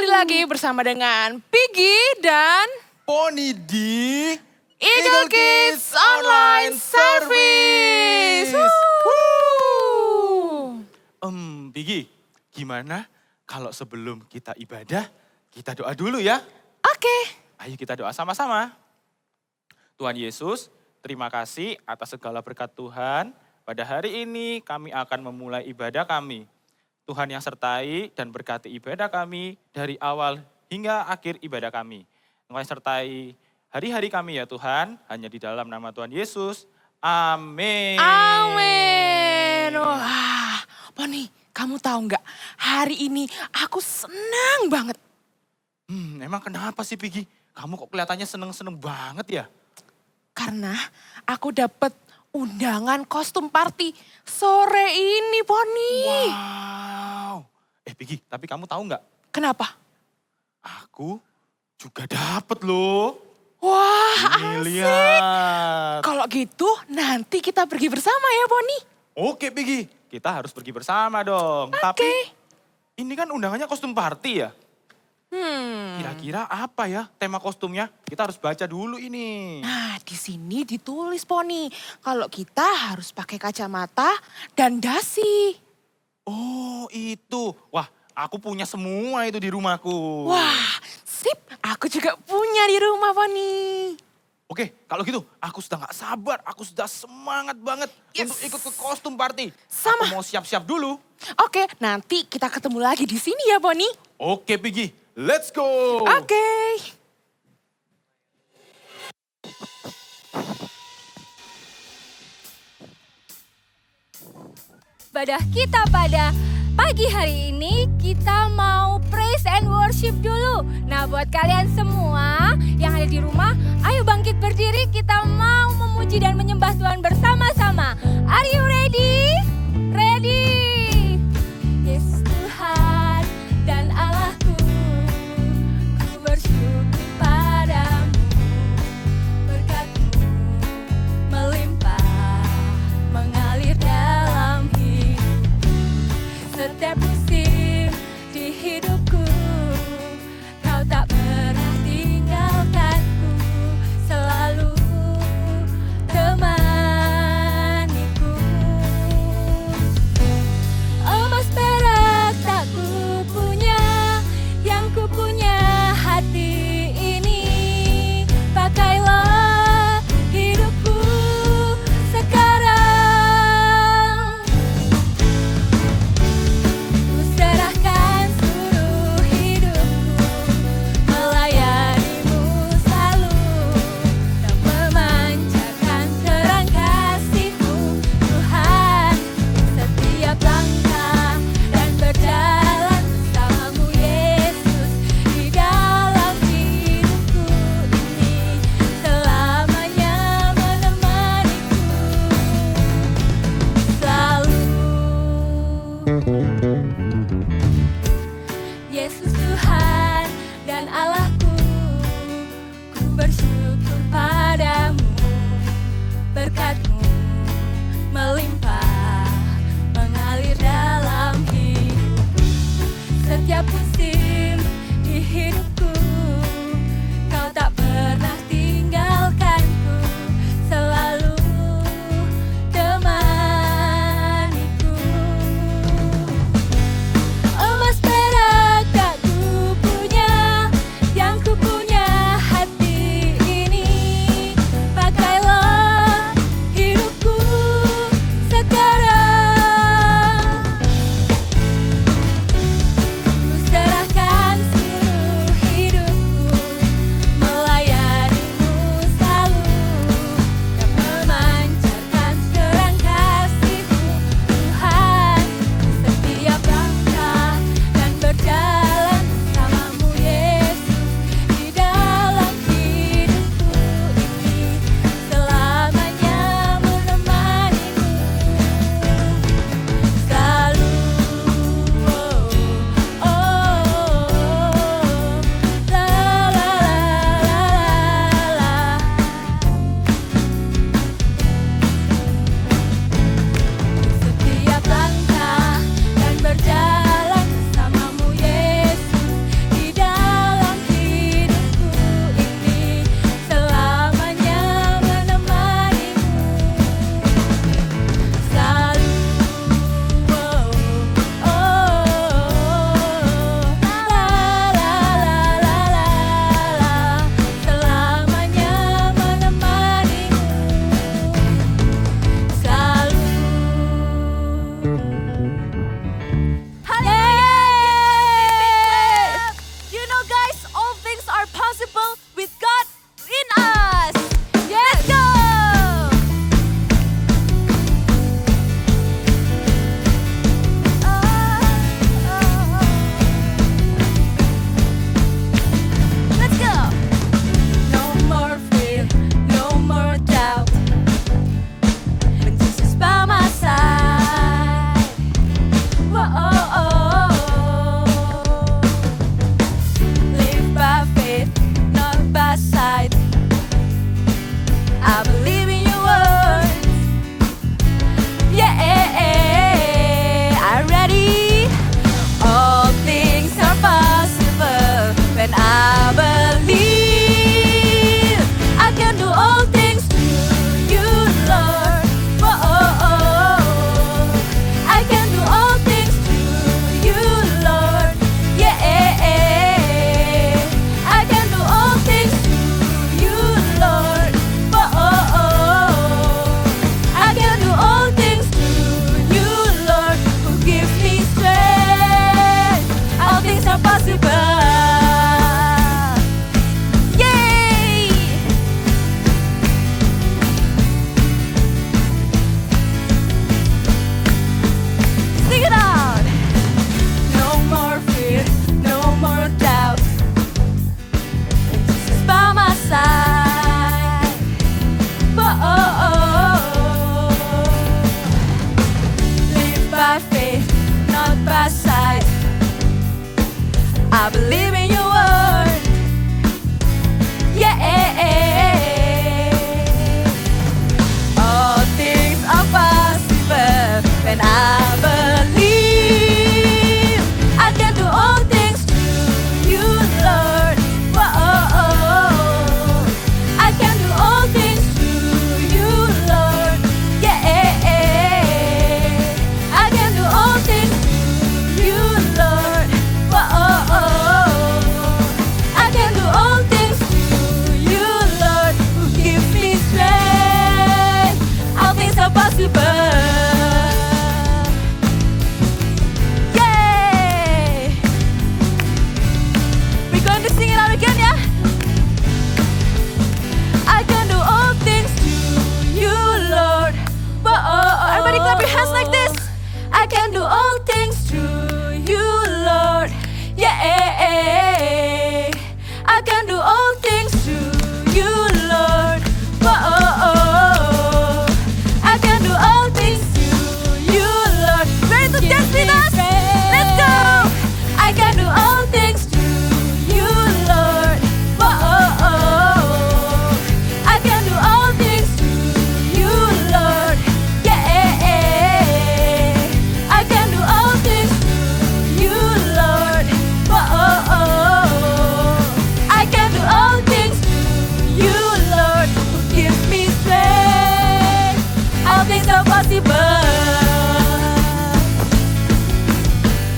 Kembali lagi bersama dengan Piggy dan Poni di Eagle Kids Online Service. Piggy, gimana kalau sebelum kita ibadah, kita doa dulu ya? Oke. Ayo kita doa sama-sama. Tuhan Yesus, terima kasih atas segala berkat Tuhan. Pada hari ini kami akan memulai ibadah kami. Tuhan yang sertai dan berkati ibadah kami dari awal hingga akhir ibadah kami. Engkau yang sertai hari-hari kami ya Tuhan, hanya di dalam nama Tuhan Yesus. Amin. Amin. Wah, Poni, kamu tahu nggak? Hari ini aku senang banget. Emang kenapa sih Piggy? Kamu kok kelihatannya seneng-seneng banget ya? Karena aku dapat undangan kostum party sore ini, Poni. Wow. Piggy, tapi kamu tahu nggak? Kenapa? Aku juga dapet loh. Wah, Ini asik. lihat. Kalau gitu nanti kita pergi bersama ya, Poni. Oke Piggy, kita harus pergi bersama dong. Tapi ini kan undangannya kostum party ya? Kira-kira apa ya tema kostumnya? Kita harus baca dulu ini. Nah, di sini ditulis, Poni, kalau kita harus pakai kacamata dan dasi. Oh itu, wah aku punya semua itu di rumahku. Wah, sip. Aku juga punya di rumah, Poni. Oke, kalau gitu aku sudah gak sabar, aku sudah semangat banget untuk ikut ke kostum party. Sama. Aku mau siap-siap dulu. Oke, nanti kita ketemu lagi di sini ya, Poni. Oke Piggy, let's go. Oke. Ibadah kita pada pagi hari ini kita mau praise and worship dulu. Nah buat kalian semua yang ada di rumah, ayo bangkit berdiri, kita mau memuji dan menyembah Tuhan bersama-sama. Are you ready? Ready? Yesus Tuhan dan Allahku, ku bersyukur padamu, berkat-Mu melimpah, mengalir dalam setiap musim di hidupku, Kau tak pernah tinggalkanku, selalu temani going to sing it out again ya. I can do all things through you, Lord. Whoa, everybody clap your hands like this. I can do all things through you, Lord. Yeah, I can do all things through you, Lord. Whoa, I can do all things through you, Lord. Ready to dance with us? Let's go. I can do all things through you, Lord. Whoa, I can do all things through you, Lord. Yeah, I can do all things through you, Lord. Whoa, I can do all things through you, Lord. Who gives me strength? All things are possible.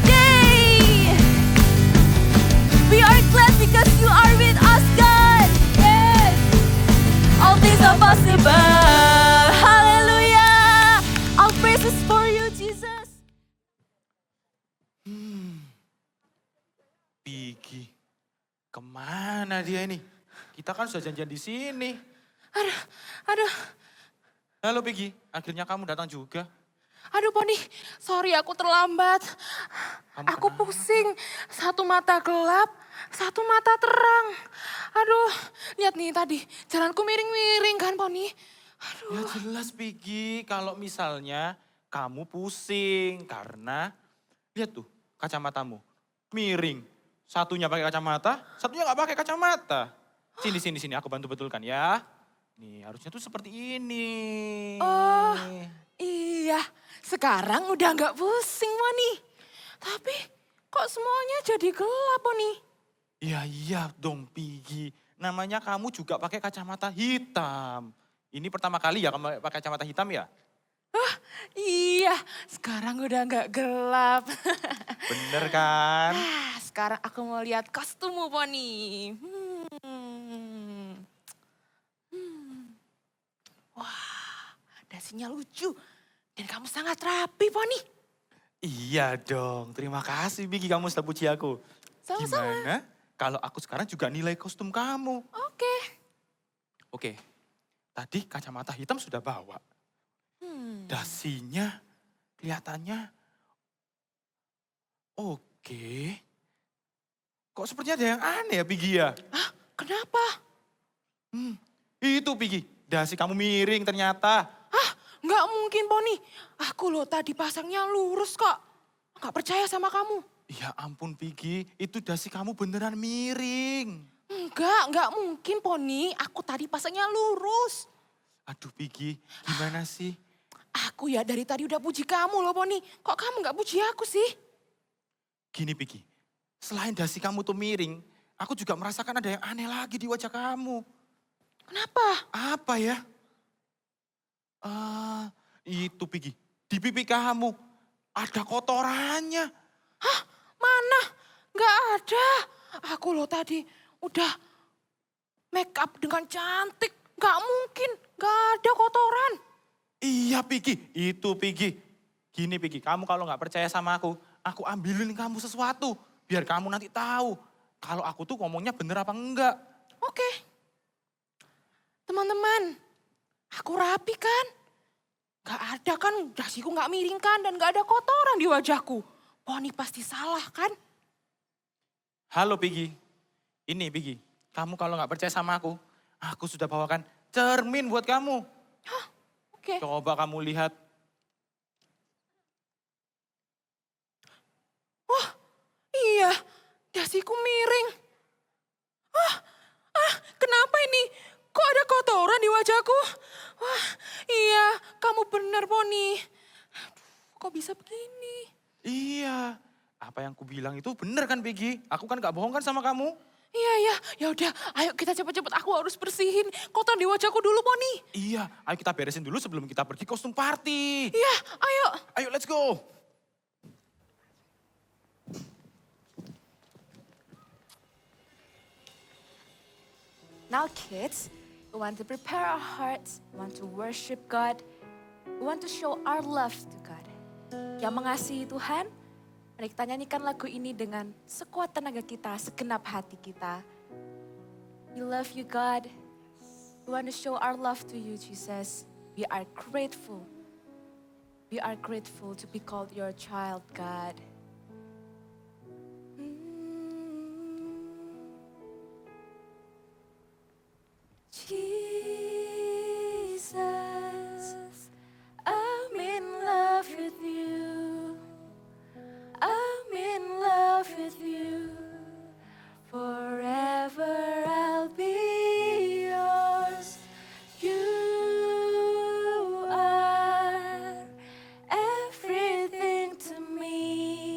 Yay! We are glad because you are with us, God. Yes. All things are possible. Hallelujah. All praises for you, Jesus. Pigi, kemana dia ini? Kita kan sudah janjian di sini. Aduh, Halo Pigi, akhirnya kamu datang juga. aduh Poni, sorry aku terlambat. Kamu Aku kenapa? pusing, satu mata gelap, satu mata terang. Aduh, lihat nih tadi, jalanku miring-miring kan Poni. Aduh, Ya jelas Pigi, kalau misalnya kamu pusing karena lihat tuh kacamatamu miring. Satunya pakai kacamata, satunya nggak pakai kacamata. Sini, aku bantu betulkan ya. Nih harusnya tuh seperti ini. Oh. Iya, sekarang udah nggak pusing Poni. Tapi kok semuanya jadi gelap Poni? Iya dong Pigi, namanya kamu juga pakai kacamata hitam. Ini pertama kali ya kamu pakai kacamata hitam ya? Iya, sekarang udah nggak gelap. Bener kan? Sekarang aku mau lihat kostummu Poni. Wah, dasinya lucu. Dan kamu sangat rapi Poni. Iya dong, terima kasih Pigi kamu sudah puji aku. Sama-sama. Gimana kalau aku sekarang juga nilai kostum kamu? Oke. Oke, tadi kacamata hitam sudah bawa. Dasinya kelihatannya oke. Kok sepertinya ada yang aneh ya Pigi ya? Hah, kenapa? Itu Pigi, dasi kamu miring ternyata. Hah, nggak mungkin Poni. Aku loh tadi pasangnya lurus kok. Nggak percaya sama kamu. Ya ampun Pigi, itu dasi kamu beneran miring. Nggak mungkin Poni. Aku tadi pasangnya lurus. Aduh Pigi, gimana sih? Aku ya dari tadi udah puji kamu loh Poni. Kok kamu nggak puji aku sih? Gini Pigi, selain dasi kamu tuh miring, aku juga merasakan ada yang aneh lagi di wajah kamu. Kenapa? Apa ya? Itu Pigi, di pipi kamu ada kotorannya. Hah, mana? Nggak ada. Aku loh tadi udah make up dengan cantik. Nggak mungkin, nggak ada kotoran. Iya Pigi, itu Pigi. Gini Pigi, kamu kalau nggak percaya sama aku ambilin kamu sesuatu. Biar kamu nanti tahu kalau aku tuh ngomongnya bener apa enggak. Oke. Teman-teman, aku rapi kan? Gak ada kan, dasiku gak miring kan dan gak ada kotoran di wajahku. Poni pasti salah kan? Halo Pigi, ini Pigi, kamu kalau nggak percaya sama aku sudah bawakan cermin buat kamu. Oke. Coba kamu lihat. Wah, iya, dasiku miring. Kenapa ini? Kok ada kotoran di wajahku? Wah, iya, kamu benar Poni. Aduh, kok bisa begini? Iya, apa yang ku bilang itu bener kan Pigi? Aku kan gak bohong kan sama kamu? Iya, ya udah, ayo kita cepet-cepet. Aku harus bersihin kotoran di wajahku dulu Poni. Iya, ayo kita beresin dulu sebelum kita pergi kostum party. Iya, ayo. Ayo let's go. Now kids, we want to prepare our hearts, we want to worship God, we want to show our love to God. Yang mengasihi Tuhan, Mari kita nyanyikan lagu ini dengan sekuat tenaga kita, segenap hati kita. We love you, God. We want to show our love to you, Jesus. We are grateful. We are grateful to be called your child, God. Jesus, I'm in love with you. I'm in love with you. Forever I'll be yours. You are everything to me.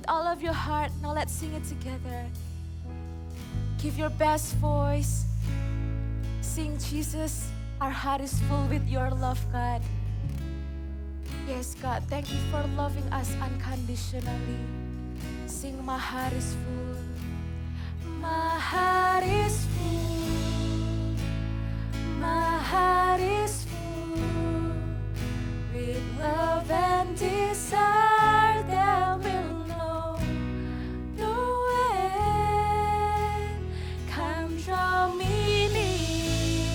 all of your heart. Now let's sing it together. Give your best voice. Sing, Jesus, our heart is full with your love, God. Yes, God, thank you for loving us unconditionally. Sing, my heart is full. My heart is full. My heart is full with love and desire that will know no end. Come draw me near.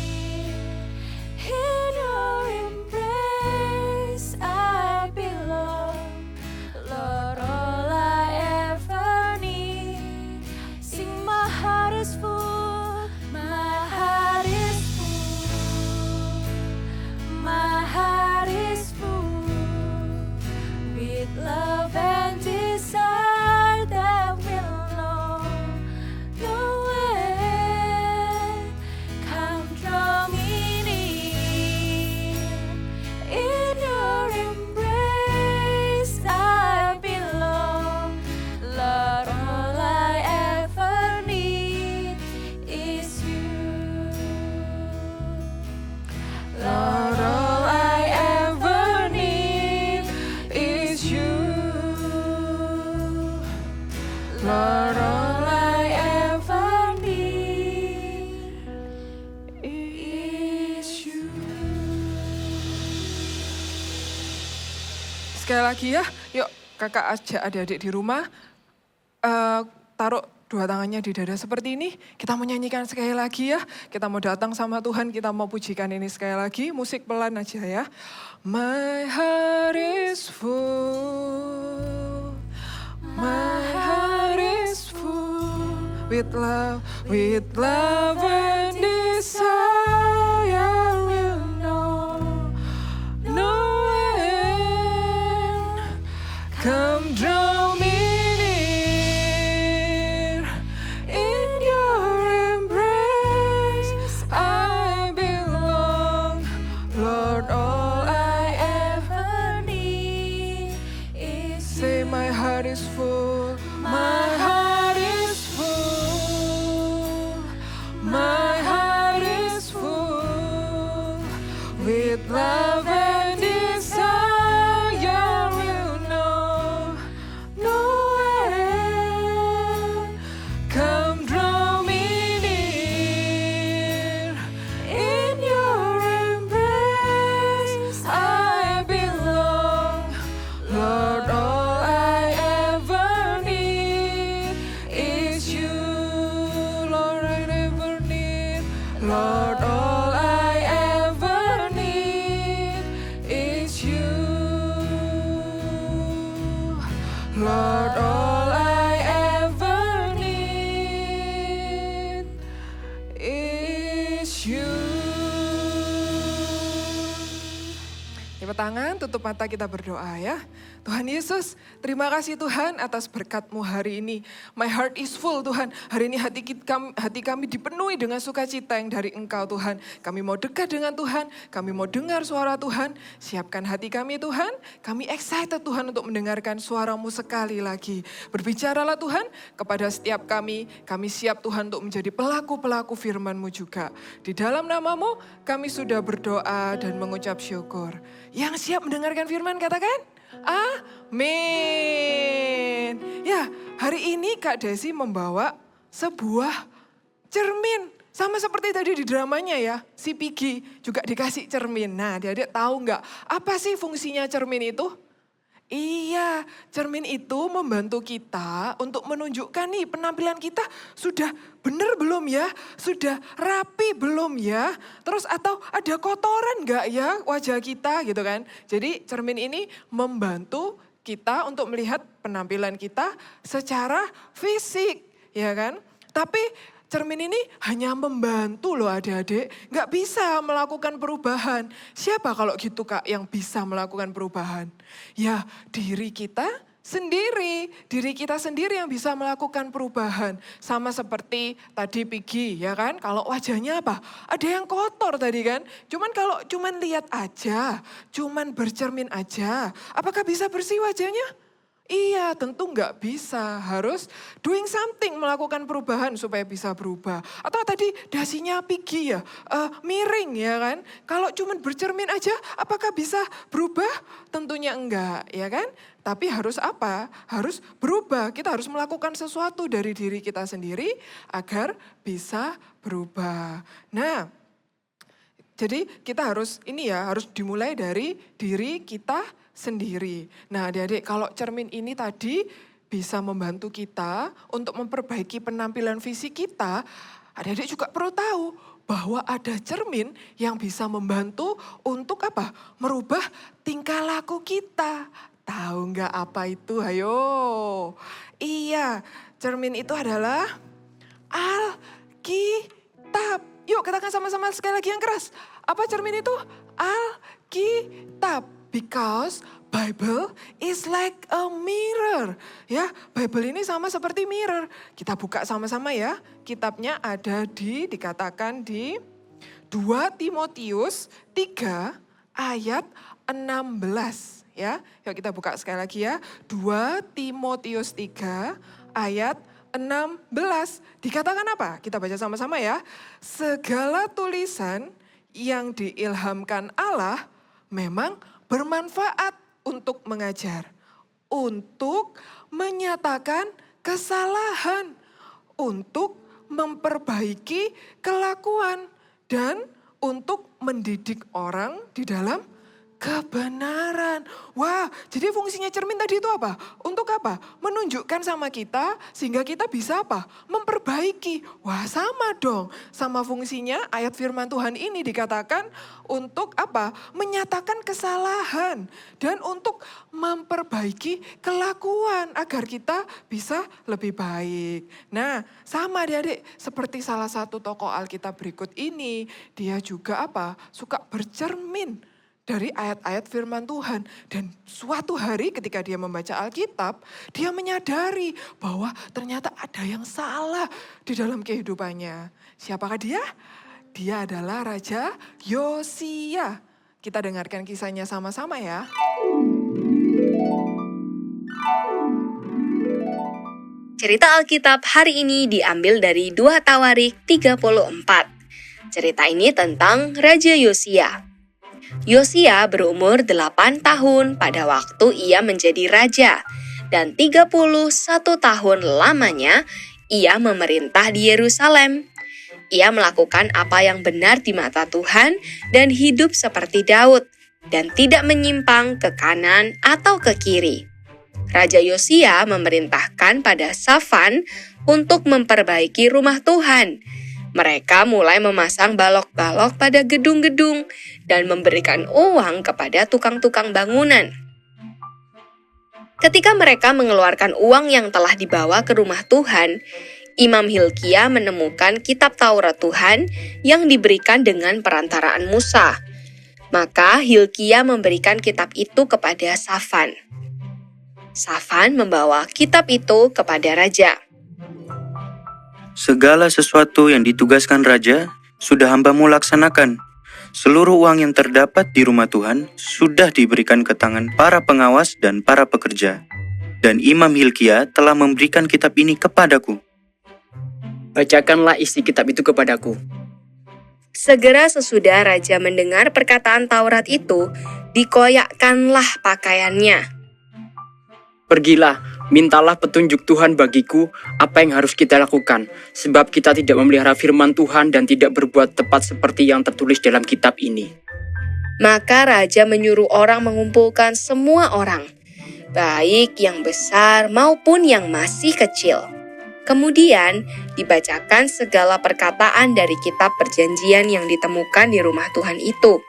In your embrace I belong. Lord, all I ever need. Sing, my heart is full. My heart is full. My heart is full with love and desire that will know no end. Come draw me near. In your embrace I belong. Lord, all I ever need is you. Lord, all I ever need is you. Lord, all I ever need is you. Sekali lagi ya, yuk kakak ajak adik-adik di rumah, taruh dua tangannya di dada seperti ini. Kita mau nyanyikan sekali lagi ya. Kita mau datang sama Tuhan, kita mau pujikan ini sekali lagi. Musik pelan aja ya. My heart is full. My heart is full with love and desire will know no end. Come draw me near. In your embrace I belong. Lord, all I Ever need is say my heart is full. My heart is full. My heart is full with love and desire will know no end. Come draw me near. In your embrace I belong. Lord, all I ever need is you. Lord, I ever need. Lord, all I ever need is you. Lord, all I ever need is you. Lipat tangan, tutup mata, kita berdoa ya. Tuhan Yesus, terima kasih Tuhan atas berkat-Mu hari ini. My heart is full Tuhan. Hari ini hati kami dipenuhi dengan sukacita yang dari Engkau Tuhan. Kami mau dekat dengan Tuhan, kami mau dengar suara Tuhan. Siapkan hati kami Tuhan, kami excited Tuhan untuk mendengarkan suara-Mu sekali lagi. Berbicaralah Tuhan kepada setiap kami siap Tuhan untuk menjadi pelaku-pelaku firman-Mu juga. Di dalam nama-Mu kami sudah berdoa dan mengucap syukur. Yang siap mendengarkan firman katakan, amin. Ya, hari ini Kak Desi membawa sebuah cermin. Sama seperti tadi di dramanya ya, si Piggy juga dikasih cermin. Nah, adik-adik tahu nggak apa sih fungsinya cermin itu? Iya, cermin itu membantu kita untuk menunjukkan nih penampilan kita sudah benar belum ya? Sudah rapi belum ya? Terus atau ada kotoran nggak ya wajah kita gitu kan? Jadi cermin ini membantu kita untuk melihat penampilan kita secara fisik ya kan? Tapi cermin ini hanya membantu loh adik-adik, nggak bisa melakukan perubahan. Siapa kalau gitu Kak yang bisa melakukan perubahan? Ya diri kita sendiri yang bisa melakukan perubahan. Sama seperti tadi Piggy ya kan, kalau wajahnya apa? Ada yang kotor tadi kan, kalau lihat aja, bercermin aja, apakah bisa bersih wajahnya? Iya, tentu nggak bisa. Harus doing something, melakukan perubahan supaya bisa berubah. Atau tadi dasinya Pigi ya, miring ya kan. Kalau cuman bercermin aja, apakah bisa berubah? Tentunya enggak, ya kan. Tapi harus apa? Harus berubah. Kita harus melakukan sesuatu dari diri kita sendiri agar bisa berubah. Nah, jadi kita harus harus dimulai dari diri kita sendiri. Nah adik-adik, kalau cermin ini tadi bisa membantu kita untuk memperbaiki penampilan fisik kita, adik-adik juga perlu tahu bahwa ada cermin yang bisa membantu untuk apa? Merubah tingkah laku kita. Tahu nggak apa itu? Ayo. Iya, cermin itu adalah Alkitab. Yuk katakan sama-sama sekali lagi yang keras. Apa cermin itu? Alkitab. Because Bible is like a mirror. Ya, Bible ini sama seperti mirror. Kita buka sama-sama ya. Kitabnya ada dikatakan di 2 Timotius 3 ayat 16. Ya, yuk kita buka sekali lagi ya. 2 Timotius 3 ayat 16. Dikatakan apa? Kita baca sama-sama ya. Segala tulisan yang diilhamkan Allah memang bermanfaat untuk mengajar, untuk menyatakan kesalahan, untuk memperbaiki kelakuan, dan untuk mendidik orang di dalam kebenaran. Wah, jadi fungsinya cermin tadi itu apa? Untuk apa? Menunjukkan sama kita sehingga kita bisa apa? Memperbaiki. Wah, sama dong. Sama fungsinya ayat firman Tuhan ini dikatakan untuk apa? Menyatakan kesalahan dan untuk memperbaiki kelakuan agar kita bisa lebih baik. Nah, sama adik-adik seperti salah satu tokoh Alkitab berikut ini, dia juga apa? Suka bercermin dari ayat-ayat firman Tuhan. Dan suatu hari ketika dia membaca Alkitab, dia menyadari bahwa ternyata ada yang salah di dalam kehidupannya. Siapakah dia? Dia adalah Raja Yosia. Kita dengarkan kisahnya sama-sama ya. Cerita Alkitab hari ini diambil dari 2 Tawarik 34. Cerita ini tentang Raja Yosia. Yosia berumur 8 tahun pada waktu ia menjadi raja, dan 31 tahun lamanya ia memerintah di Yerusalem. Ia melakukan apa yang benar di mata Tuhan dan hidup seperti Daud, dan tidak menyimpang ke kanan atau ke kiri. Raja Yosia memerintahkan pada Safan untuk memperbaiki rumah Tuhan. Mereka mulai memasang balok-balok pada gedung-gedung dan memberikan uang kepada tukang-tukang bangunan. Ketika mereka mengeluarkan uang yang telah dibawa ke rumah Tuhan, Imam Hilkia menemukan kitab Taurat Tuhan yang diberikan dengan perantaraan Musa. Maka Hilkia memberikan kitab itu kepada Safan. Safan membawa kitab itu kepada raja. Segala sesuatu yang ditugaskan raja sudah hambamu laksanakan. Seluruh uang yang terdapat di rumah Tuhan sudah diberikan ke tangan para pengawas dan para pekerja. Dan Imam Hilkia telah memberikan kitab ini kepadaku. Bacakanlah isi kitab itu kepadaku. Segera sesudah raja mendengar perkataan Taurat itu, dikoyakkanlah pakaiannya. Pergilah, mintalah petunjuk Tuhan bagiku apa yang harus kita lakukan, sebab kita tidak memelihara firman Tuhan dan tidak berbuat tepat seperti yang tertulis dalam kitab ini. Maka raja menyuruh orang mengumpulkan semua orang, baik yang besar maupun yang masih kecil. Kemudian dibacakan segala perkataan dari kitab perjanjian yang ditemukan di rumah Tuhan itu.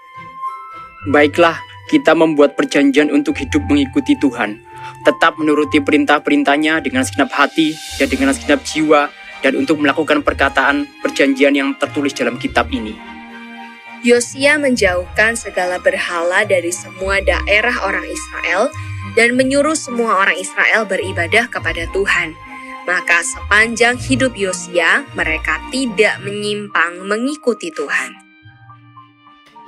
Baiklah, kita membuat perjanjian untuk hidup mengikuti Tuhan. Tetap menuruti perintah-perintahnya dengan segenap hati dan dengan segenap jiwa, dan untuk melakukan perkataan perjanjian yang tertulis dalam kitab ini. Yosia menjauhkan segala berhala dari semua daerah orang Israel dan menyuruh semua orang Israel beribadah kepada Tuhan. Maka sepanjang hidup Yosia, mereka tidak menyimpang mengikuti Tuhan.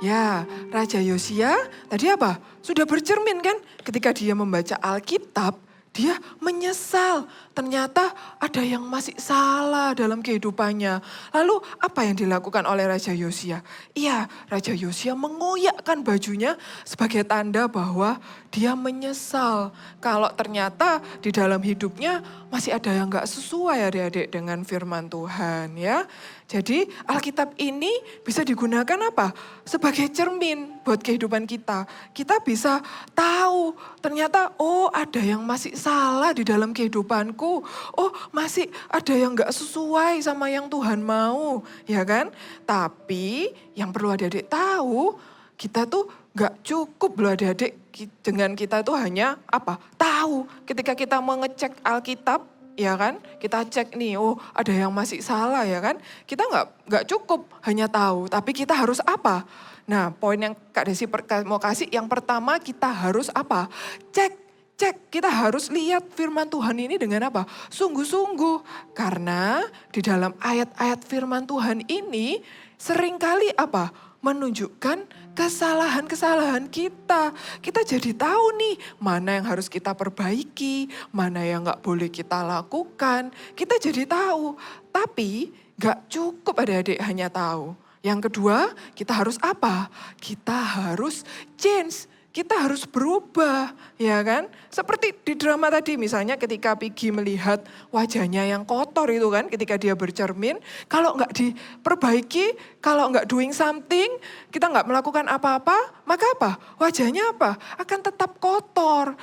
Ya, Raja Yosia tadi apa? Sudah bercermin kan? Ketika dia membaca Alkitab, dia menyesal. Ternyata ada yang masih salah dalam kehidupannya. Lalu apa yang dilakukan oleh Raja Yosia? Iya, Raja Yosia mengoyakkan bajunya sebagai tanda bahwa dia menyesal. Kalau ternyata di dalam hidupnya masih ada yang gak sesuai adik-adik dengan firman Tuhan ya. Jadi Alkitab ini bisa digunakan apa? Sebagai cermin buat kehidupan kita. Kita bisa tahu ternyata ada yang masih salah di dalam kehidupanku. Oh masih ada yang gak sesuai sama yang Tuhan mau. Ya kan? Tapi yang perlu adik-adik tahu kita tuh gak cukup loh adik-adik dengan kita tuh hanya apa? Tahu ketika kita mengecek Alkitab. Ya kan, kita cek nih, ada yang masih salah ya kan. Kita nggak cukup hanya tahu, tapi kita harus apa? Nah, poin yang Kak Desi mau kasih, yang pertama kita harus apa? Cek, kita harus lihat firman Tuhan ini dengan apa? Sungguh-sungguh, karena di dalam ayat-ayat firman Tuhan ini seringkali apa? Menunjukkan kesalahan-kesalahan kita. Kita jadi tahu nih mana yang harus kita perbaiki, mana yang gak boleh kita lakukan. Kita jadi tahu, tapi gak cukup adik-adik hanya tahu. Yang kedua, kita harus apa? Kita harus change. Kita harus berubah, ya kan? Seperti di drama tadi, misalnya ketika Piggy melihat wajahnya yang kotor itu kan, ketika dia bercermin, kalau nggak diperbaiki, kalau nggak doing something, kita nggak melakukan apa-apa, maka apa? Wajahnya apa? Akan tetap kotor.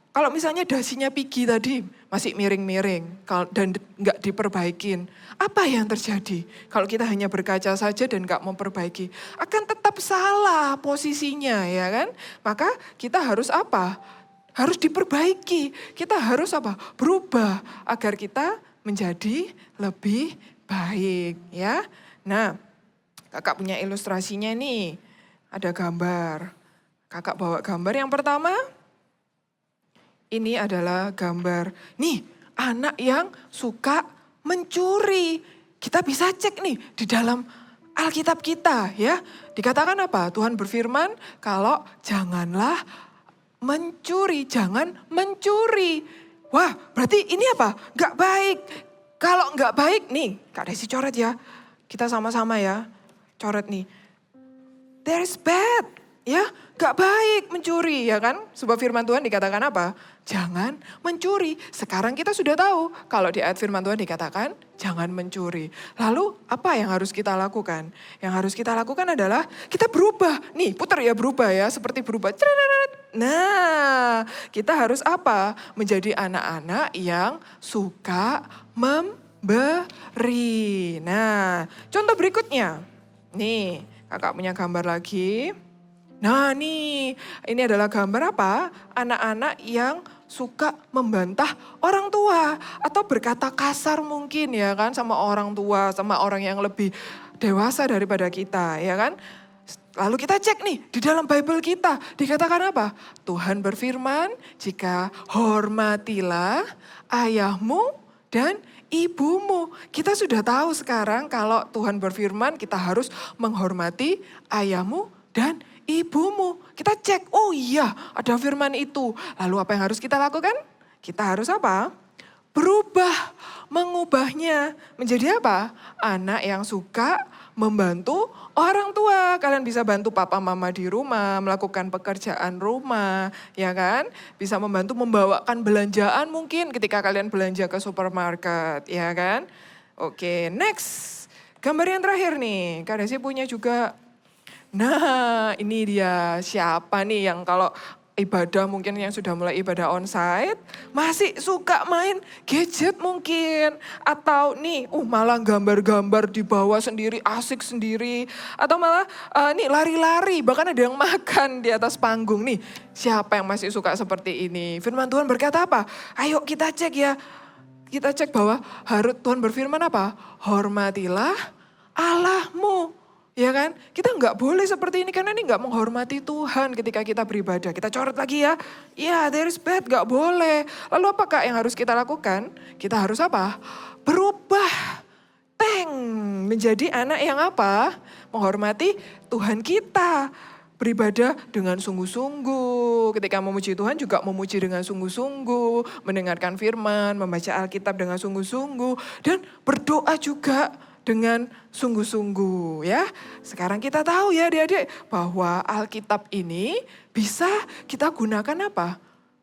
Kalau misalnya dasinya Piggy tadi masih miring-miring dan nggak diperbaikin, apa yang terjadi? Kalau kita hanya berkaca saja dan nggak memperbaiki, akan tetap salah posisinya ya kan? Maka kita harus apa? Harus diperbaiki. Kita harus apa? Berubah agar kita menjadi lebih baik ya. Nah, kakak punya ilustrasinya nih. Ada gambar. Kakak bawa gambar yang pertama. Ini adalah gambar, nih anak yang suka mencuri. Kita bisa cek nih di dalam Alkitab kita ya. Dikatakan apa? Tuhan berfirman kalau janganlah mencuri, jangan mencuri. Wah berarti ini apa? Gak baik. Kalau gak baik nih, Kak Desi coret ya. Kita sama-sama ya, coret nih. There is bad. Ya, gak baik mencuri ya kan. Sebab firman Tuhan dikatakan apa? Jangan mencuri. Sekarang kita sudah tahu kalau di ayat firman Tuhan dikatakan jangan mencuri. Lalu apa yang harus kita lakukan? Yang harus kita lakukan adalah kita berubah. Nih putar ya berubah ya, seperti berubah. Nah kita harus apa? Menjadi anak-anak yang suka memberi. Nah contoh berikutnya. Nih kakak punya gambar lagi. Nah nih, ini adalah gambar apa? Anak-anak yang suka membantah orang tua. Atau berkata kasar mungkin ya kan sama orang tua, sama orang yang lebih dewasa daripada kita ya kan. Lalu kita cek nih, di dalam Bible kita dikatakan apa? Tuhan berfirman, jika hormatilah ayahmu dan ibumu. Kita sudah tahu sekarang kalau Tuhan berfirman kita harus menghormati ayahmu dan ibumu. Kita cek, oh iya ada firman itu. Lalu apa yang harus kita lakukan? Kita harus apa? Berubah, mengubahnya menjadi apa? Anak yang suka membantu orang tua. Kalian bisa bantu papa mama di rumah, melakukan pekerjaan rumah, ya kan? Bisa membantu membawakan belanjaan mungkin ketika kalian belanja ke supermarket, ya kan? Oke, next. Gambar yang terakhir nih, Kak Desi punya juga. Nah ini dia siapa nih yang kalau ibadah mungkin yang sudah mulai ibadah onsite masih suka main gadget mungkin. Atau nih malah gambar-gambar di bawah sendiri asik sendiri. Atau malah nih lari-lari bahkan ada yang makan di atas panggung nih. Siapa yang masih suka seperti ini? Firman Tuhan berkata apa? Ayo kita cek ya. Kita cek bahwa Tuhan berfirman apa? Hormatilah Allahmu. Ya kan? Kita nggak boleh seperti ini karena ini nggak menghormati Tuhan ketika kita beribadah. Kita coret lagi ya. Ya, there is bad, nggak boleh. Lalu apakah yang harus kita lakukan? Kita harus apa? Berubah. Menjadi anak yang apa? Menghormati Tuhan kita. beribadah dengan sungguh-sungguh. Ketika memuji Tuhan juga memuji dengan sungguh-sungguh, mendengarkan firman, membaca Alkitab dengan sungguh-sungguh, dan berdoa juga dengan sungguh-sungguh ya. Sekarang kita tahu ya adik-adik bahwa Alkitab ini bisa kita gunakan apa?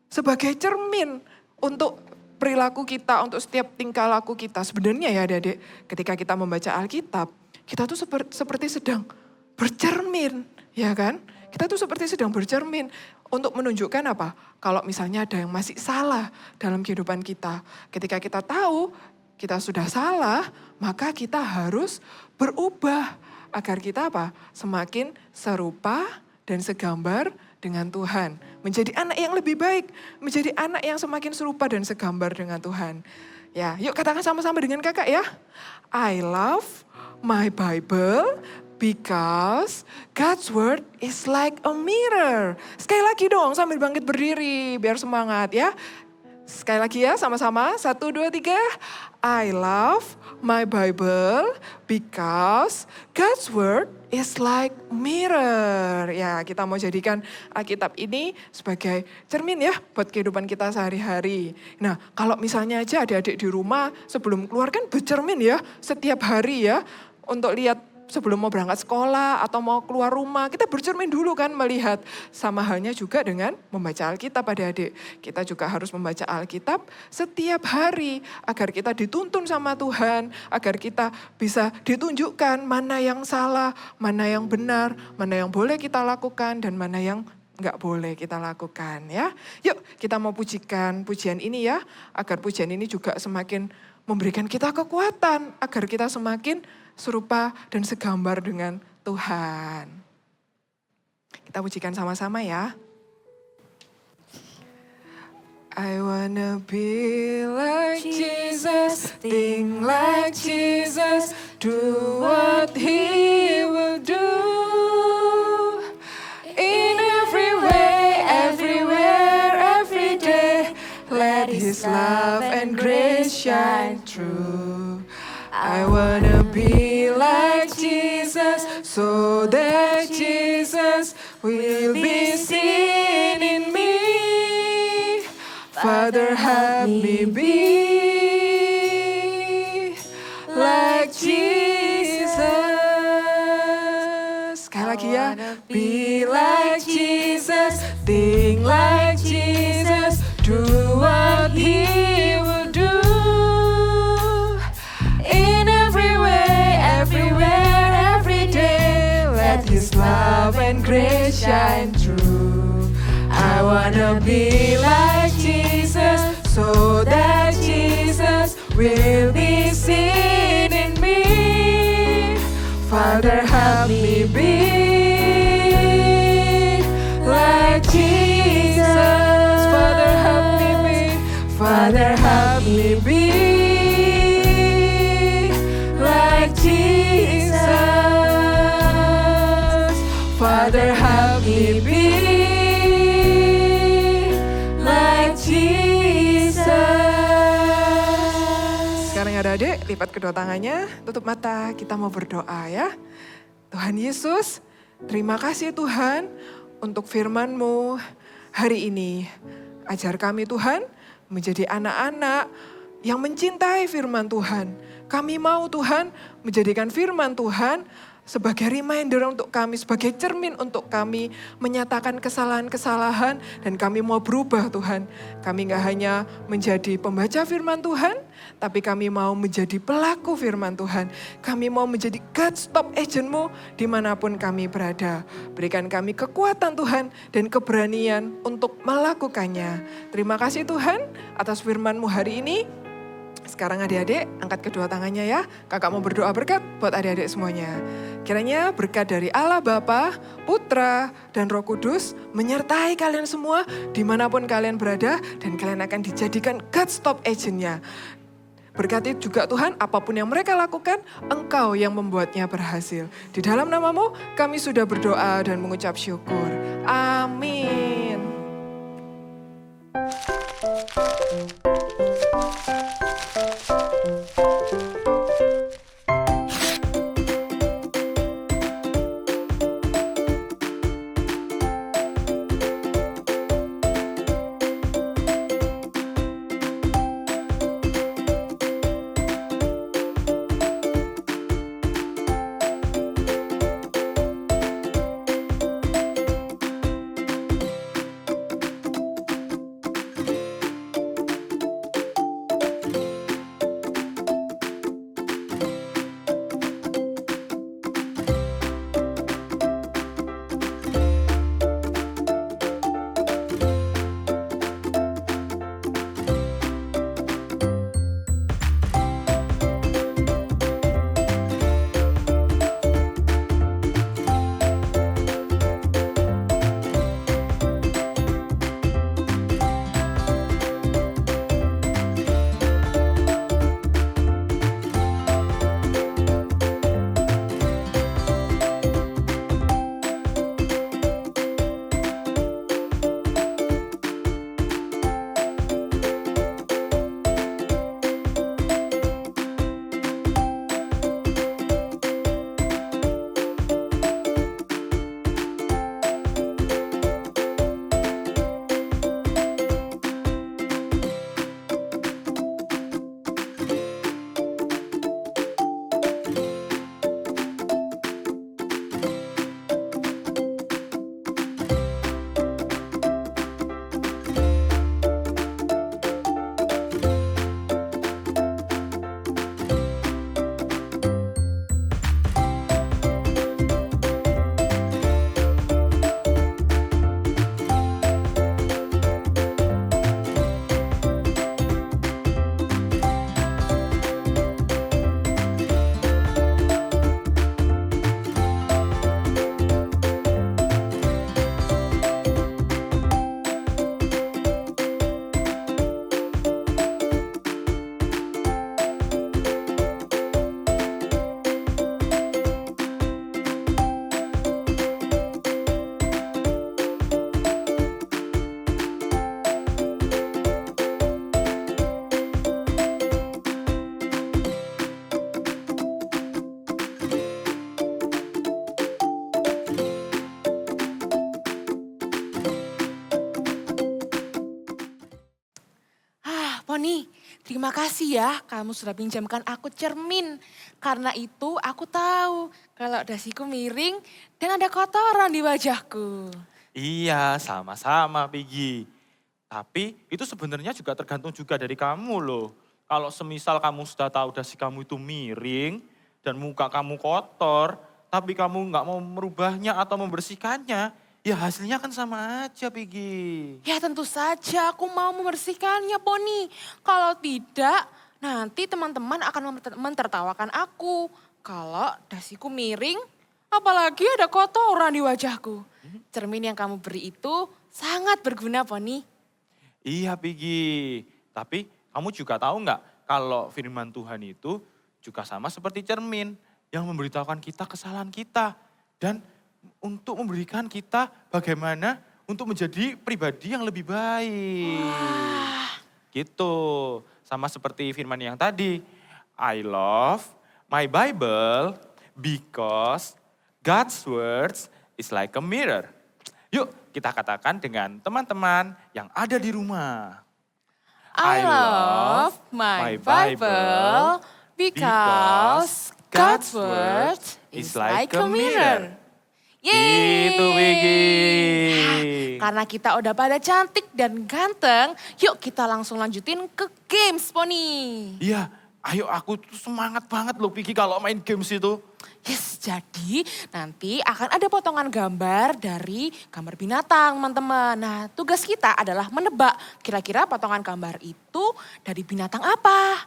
Sebagai cermin untuk perilaku kita, untuk setiap tingkah laku kita. Sebenarnya ya adik-adik, ketika kita membaca Alkitab, kita tuh seperti sedang bercermin, ya kan? Kita tuh seperti sedang bercermin untuk menunjukkan apa? Kalau misalnya ada yang masih salah dalam kehidupan kita. Ketika kita tahu kita sudah salah, maka kita harus berubah agar kita apa? Semakin serupa dan segambar dengan Tuhan. Menjadi anak yang lebih baik, menjadi anak yang semakin serupa dan segambar dengan Tuhan. Ya, yuk katakan sama-sama dengan kakak ya. I love my Bible because God's word is like a mirror. Sekali lagi dong sambil bangkit berdiri biar semangat ya. Sekali lagi ya sama-sama. 1, 2, 3. I love my Bible because God's word is like mirror. Ya, kita mau jadikan Alkitab ini sebagai cermin ya buat kehidupan kita sehari-hari. Nah, kalau misalnya aja adik-adik di rumah sebelum keluar kan bercermin ya setiap hari ya untuk lihat sebelum mau berangkat sekolah atau mau keluar rumah, kita bercermin dulu kan melihat. Sama halnya juga dengan membaca Alkitab adik-adik. Kita juga harus membaca Alkitab setiap hari agar kita dituntun sama Tuhan, agar kita bisa ditunjukkan mana yang salah, mana yang benar, mana yang boleh kita lakukan dan mana yang enggak boleh kita lakukan ya. Yuk kita mau pujikan pujian ini ya, agar pujian ini juga semakin memberikan kita kekuatan, agar kita semakin serupa dan segambar dengan Tuhan. Kita pujikan sama-sama ya. I wanna be like Jesus, think like Jesus, do what He will do. In every way, everywhere, every day, let His love and grace shine through. I wanna be like Jesus, so that Jesus will be seen in me. Father, help me be like Jesus. Sekali lagi ya. Be like Jesus, think like Jesus, do what He will do. His love and grace shine through. I wanna be like Jesus, so that Jesus will be seen in me. Father, help me be like Jesus. Father, help me be. Father, help me be like Jesus. Father, help me be like Jesus. Sekarang adik-adik, lipat kedua tangannya, tutup mata, kita mau berdoa ya. Tuhan Yesus, terima kasih Tuhan untuk firman-Mu hari ini. Ajar kami Tuhan menjadi anak-anak yang mencintai firman Tuhan. Kami mau Tuhan menjadikan firman Tuhan sebagai reminder untuk kami, sebagai cermin untuk kami menyatakan kesalahan-kesalahan dan kami mau berubah Tuhan. Kami gak hanya menjadi pembaca firman Tuhan, tapi kami mau menjadi pelaku firman Tuhan. Kami mau menjadi God's top agent-Mu dimanapun kami berada. Berikan kami kekuatan Tuhan dan keberanian untuk melakukannya. Terima kasih Tuhan atas firman-Mu hari ini. Sekarang adik-adik angkat kedua tangannya ya. Kakak mau berdoa berkat buat adik-adik semuanya. Kiranya berkat dari Allah Bapa, Putra, dan Roh Kudus menyertai kalian semua dimanapun kalian berada dan kalian akan dijadikan God's top agent-nya. Berkati juga Tuhan apapun yang mereka lakukan, Engkau yang membuatnya berhasil. Di dalam nama-Mu kami sudah berdoa dan mengucap syukur. Amin. Poni, terima kasih ya kamu sudah pinjamkan aku cermin. Karena itu aku tahu kalau dasiku miring dan ada kotoran di wajahku. Iya, sama-sama Piggy. Tapi itu sebenarnya juga tergantung juga dari kamu loh. Kalau semisal kamu sudah tahu dasi kamu itu miring dan muka kamu kotor, tapi kamu nggak mau merubahnya atau membersihkannya, ya hasilnya kan sama aja Piggy. Ya tentu saja aku mau membersihkannya Poni. Kalau tidak nanti teman-teman akan mentertawakan aku. Kalau dasiku miring, apalagi ada kotoran di wajahku. Cermin yang kamu beri itu sangat berguna Poni. Iya Piggy, tapi kamu juga tahu nggak kalau firman Tuhan itu juga sama seperti cermin yang memberitahukan kita kesalahan kita. Dan untuk memberikan kita bagaimana untuk menjadi pribadi yang lebih baik. Gitu, sama seperti firman yang tadi. I love my Bible because God's words is like a mirror. Yuk kita katakan dengan teman-teman yang ada di rumah. I love my Bible because God's word is like a mirror. Yeay. Itu Piggy. Karena kita udah pada cantik dan ganteng, yuk kita langsung lanjutin ke games Poni. Iya, ayo aku tuh semangat banget loh Piggy kalau main games itu. Yes, jadi nanti akan ada potongan gambar dari gambar binatang teman-teman. Nah tugas kita adalah menebak kira-kira potongan gambar itu dari binatang apa.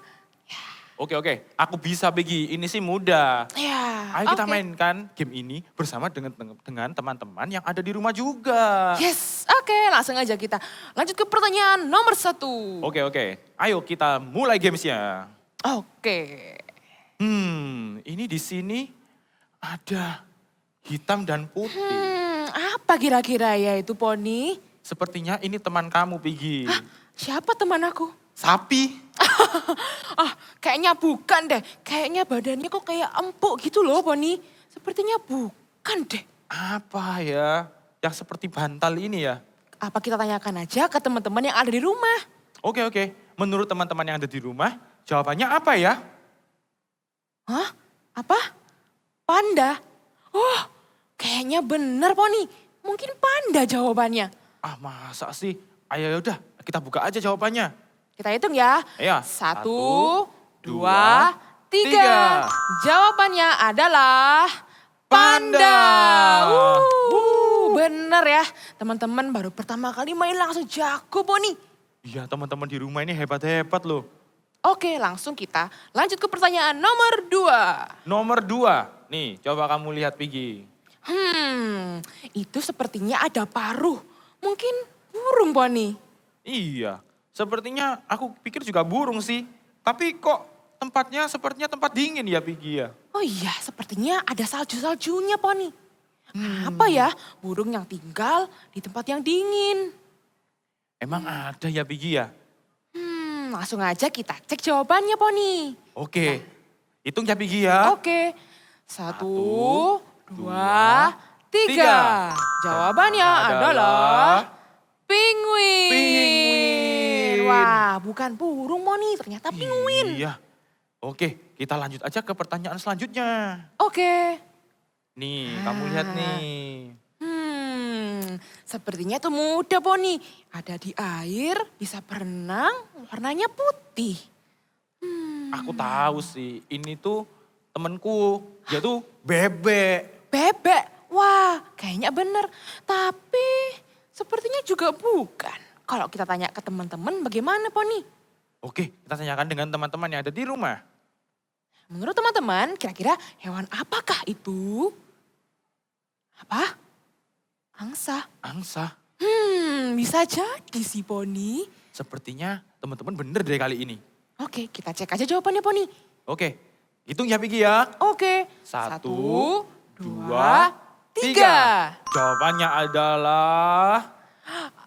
Oke, aku bisa Piggy, ini sih mudah. Ya, Ayo kita oke. mainkan game ini bersama dengan teman-teman yang ada di rumah juga. Yes, oke langsung aja kita lanjut ke pertanyaan nomor 1. Oke, ayo kita mulai gamesnya. Oke. Ini di sini ada hitam dan putih. Apa kira-kira ya itu Poni? Sepertinya ini teman kamu Piggy. Siapa teman aku? Sapi. Kayaknya bukan deh. Kayaknya badannya kok kayak empuk gitu loh Poni. Sepertinya bukan deh. Apa ya? Yang seperti bantal ini ya? Apa kita tanyakan aja ke teman-teman yang ada di rumah? Oke. Menurut teman-teman yang ada di rumah, jawabannya apa ya? Hah? Apa? Panda? Oh, kayaknya bener Poni. Mungkin panda jawabannya. Ah masa sih? Ayo udah kita buka aja jawabannya. Kita hitung ya. Iya. 1, 2, 2, 3. Jawabannya adalah panda. Bener ya. Teman-teman baru pertama kali main langsung jago Poni. Iya teman-teman di rumah ini hebat-hebat loh. Oke langsung kita lanjut ke pertanyaan nomor 2. Nomor 2, nih coba kamu lihat Piggy. Itu sepertinya ada paruh. Mungkin burung Poni. Iya, sepertinya aku pikir juga burung sih. Tapi kok tempatnya sepertinya tempat dingin ya Piggy ya? Oh iya, sepertinya ada salju-saljunya Poni. Apa ya burung yang tinggal di tempat yang dingin? Emang ada ya Piggy ya? Langsung aja kita cek jawabannya Poni. Oke, hitung ya Piggy ya. Oke, 1, 2, 3. Jawabannya adalah penguin. Penguin. Wah, bukan burung Poni, ternyata penguin. Iya. Oke, kita lanjut aja ke pertanyaan selanjutnya. Oke. Nih, kamu lihat nih. Sepertinya itu mudah Poni. Ada di air, bisa berenang, warnanya putih. Aku tahu sih, ini tuh temenku, dia tuh bebek. Bebek, wah kayaknya bener. Tapi sepertinya juga bukan. Kalau kita tanya ke teman-teman bagaimana Poni? Oke, kita tanyakan dengan teman-teman yang ada di rumah. Menurut teman-teman kira-kira hewan apakah itu? Apa? Angsa. Angsa. Bisa jadi sih Poni. Sepertinya teman-teman bener deh kali ini. Oke, kita cek aja jawabannya Poni. Oke, hitung ya Piggy ya. Oke. 1, 2, 3. Jawabannya adalah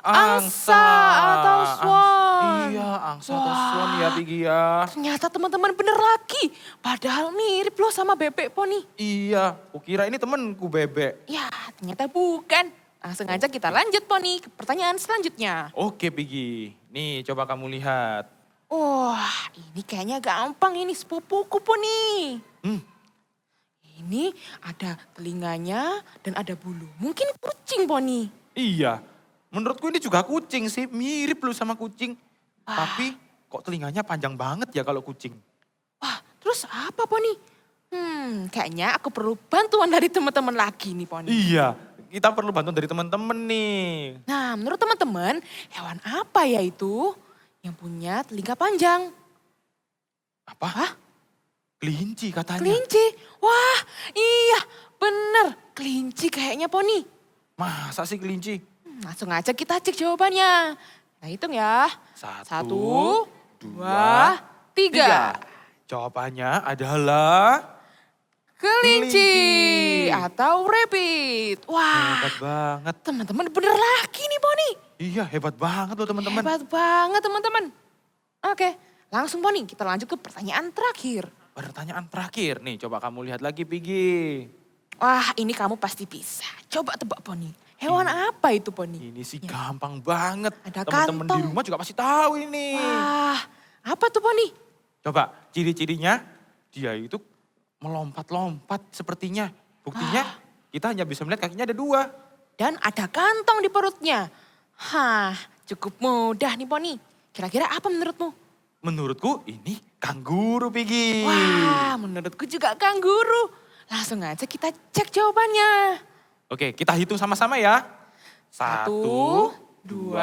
Angsa atau swan. Iya, angsa atau swan ya Piggy ya. Ternyata teman-teman bener lagi. Padahal mirip loh sama bebek Poni. Iya, kukira ini temenku bebek. Ya, ternyata bukan. Langsung aja kita lanjut Poni ke pertanyaan selanjutnya. Oke Piggy, nih coba kamu lihat. Wah, ini kayaknya gampang ini sepupuku Poni. Ini ada telinganya dan ada bulu. Mungkin kucing Poni. Iya, menurutku ini juga kucing sih, mirip loh sama kucing. Tapi kok telinganya panjang banget ya kalau kucing? Wah, terus apa Poni? Kayaknya aku perlu bantuan dari teman-teman lagi nih Poni. Iya, kita perlu bantuan dari teman-teman nih. Nah, menurut teman-teman, hewan apa ya itu yang punya telinga panjang? Apa? Hah? Kelinci katanya. Kelinci. Wah, iya bener. Kelinci kayaknya Poni. Masa sih kelinci? Langsung aja kita cek jawabannya. Nah, hitung ya. 1, 2, 3. Jawabannya adalah Kelinci kelinci. atau rabbit. Wah, hebat banget. teman-teman bener lagi nih Poni. Iya, hebat banget loh teman-teman. Hebat banget teman-teman. Oke, langsung Poni kita lanjut ke pertanyaan terakhir. Pertanyaan terakhir nih, coba kamu lihat lagi Pigi. Wah, ini kamu pasti bisa. Coba tebak Poni. Hewan apa itu Poni? Ini sih gampang banget. Ada Teman-teman di kantong. rumah juga pasti tahu ini. Wah, apa tuh Poni? Coba ciri-cirinya dia itu melompat-lompat sepertinya. Buktinya kita hanya bisa melihat kakinya ada 2. Dan ada kantong di perutnya. Hah, cukup mudah nih Poni. Kira-kira apa menurutmu? Menurutku ini kanguru Pigi. Wah, menurutku juga kanguru. Langsung aja kita cek jawabannya. Oke, kita hitung sama-sama ya. 1, 2,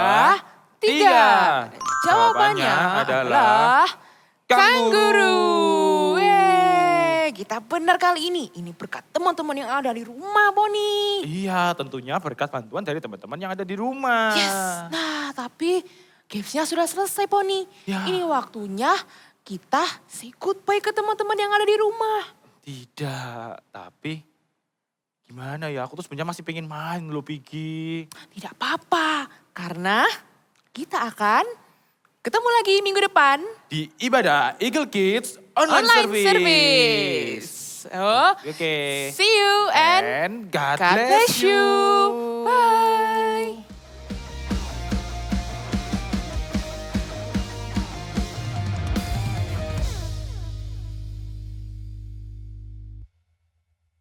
3. Jawabannya adalah kanguru. Yeay, kita benar kali ini. Ini berkat teman-teman yang ada di rumah, Boni. Iya, tentunya berkat bantuan dari teman-teman yang ada di rumah. Yes. Nah, tapi gamesnya sudah selesai, Boni. Ya. Ini waktunya kita say goodbye ke teman-teman yang ada di rumah. Tidak, tapi gimana ya? Aku tuh sebenarnya masih pengen main loh, Pigi. Tidak apa-apa, karena kita akan ketemu lagi minggu depan. Di ibadah Eagle Kids Online Service. Oh, Oke. see you and God God bless bless you. you.